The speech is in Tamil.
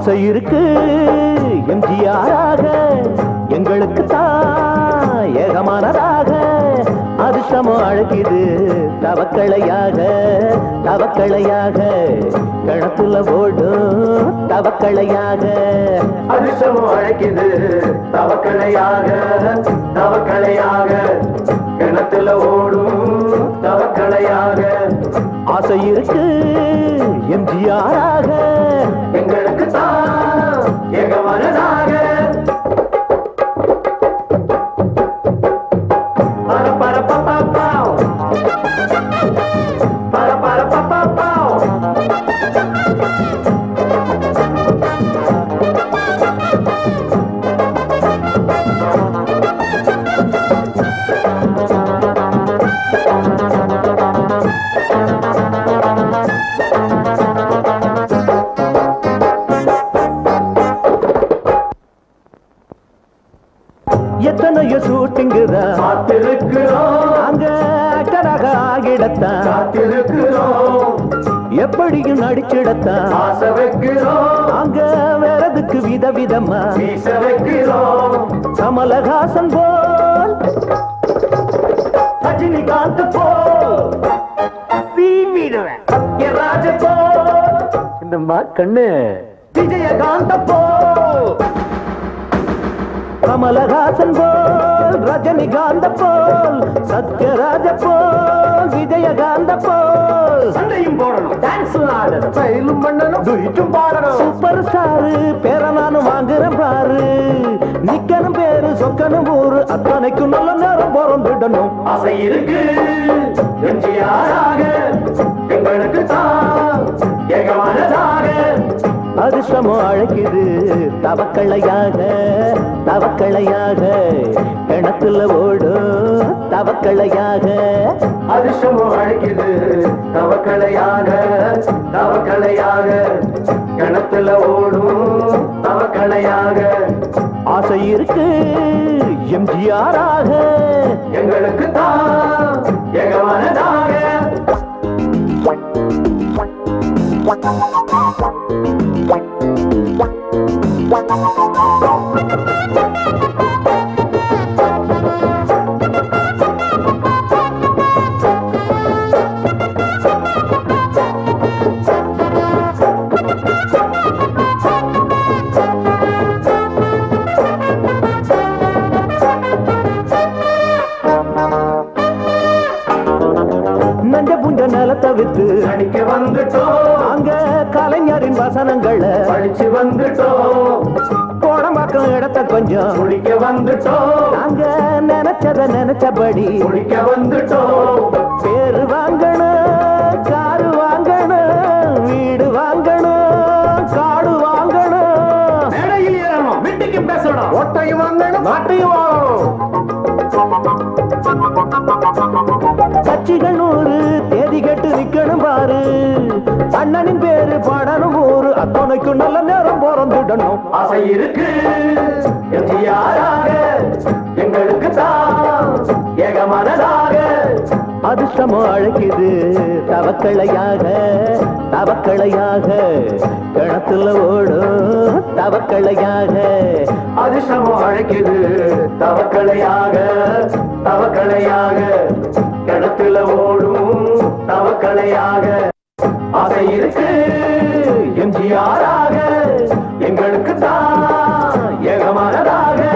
ஆசை இருக்கு எம்ஜிஆராக எங்களுக்கு தான் ஏகமானதாக அதிர்ஷ்டமோ அழைக்குது தவக்களையாக தவக்களையாக கிணத்துல ஓடும் தவக்களையாக அதிர்ஷ்டமோ அழைக்குது தவக்களையாக தவக்களையாக கிணத்துல ஓடும் தவக்களையாக ஆசை இருக்கு எம்ஜிஆராக எங்களுக்கு தான் ஏகமனதாக பர பர பப்பா பாவ் பர பர பப்பா பாவ் எத்தனையோ ஷூட்டிங்குதான் காத்திருக்கிறோம் அங்க அக்கறாக ஆகிடத்தான் காத்திருக்கிறோம் எப்படியும் நடிச்சிடத்தான் ஆசை வைக்கிறோம் அங்க வேறதுக்கு விதவிதமா வீச வைக்கிறோம் கமலஹாசன் போல் ரஜினிகாந்த் போல் சத்யராஜ போல் இந்த கண்ணு விஜயகாந்த போல் கமலஹாசன் போல் ரஜினிகாந்த போல் சத்யராஜ போல் விஜயகாந்த போல் சண்டையும் போடணும் டான்ஸ் ஆடணும் ஸ்டைலும் பண்ணணும் துயிட்டும் பாடணும் சூப்பர் ஸ்டாரு பேர நானும் வாங்குறேன் பாரு நிக்கணும் பேரு சொக்கனும் ஊரு அத்தனைக்கும் நல்ல நேரம் பிறந்துடணும் ஆசை இருக்கு எம்ஜிஆராக எங்களுக்கு தான் ஏகமானதாக அதிர்ஷ்டமோ அழைக்குது தவக்களையாக தவக்களையாக கிணத்துல ஓடும் தவக்களையாக அதிர்ஷ்டமோ அழைக்குது தவக்கலையாக தவக்கலையாக கிணத்துல ஓடும் தவக்கலையாக ஆசை இருக்கு எம்ஜிஆராக எங்களுக்கு தான் ஏகமானதாக நஞ்ச புஞ்ச நிலத்தை வித்து நடிக்க வந்துட்டோம் அங்க கலைஞரின் வசனங்களை படிச்சு வந்துட்டோம் கோடம்பாக்கம் இடத்த கொஞ்சம் குளிக்க வந்துட்டோம் அங்க நினைச்சத நினைச்சபடி குளிக்க வந்துட்டோம் பேரு வாங்கணும் காரு வாங்கணும் வீடு வாங்கணும் காடு வாங்கணும் மேடையில் ஏறணும் வீட்டுக்கு பேசணும் ஓட்டையும் வாங்கணும் மாட்டையும் வாங்கணும் கட்சிகள் 100 தேதி கட்டு நிக்கணும் பாரு அண்ணனின் பேரு பாடணும் ஊரு அத்தனைக்கும் நல்ல நேரம் பிறந்துடணும் ஆசை இருக்கு எம்ஜிஆராக எங்களுக்கு தான் ஏகமனதாக அதிர்ஷ்டமோ அழைக்குது தவக்களையாக தவக்களையாக கிணத்துல ஓடும் தவக்களையாக அதிர்ஷ்டமோ அழைக்குது தவக்கலையாக தவக்கலையாக கிணத்துல ஓடும் தவக்கலையாக ஆசை இருக்கு எம்ஜிஆராக எங்களுக்கு தான்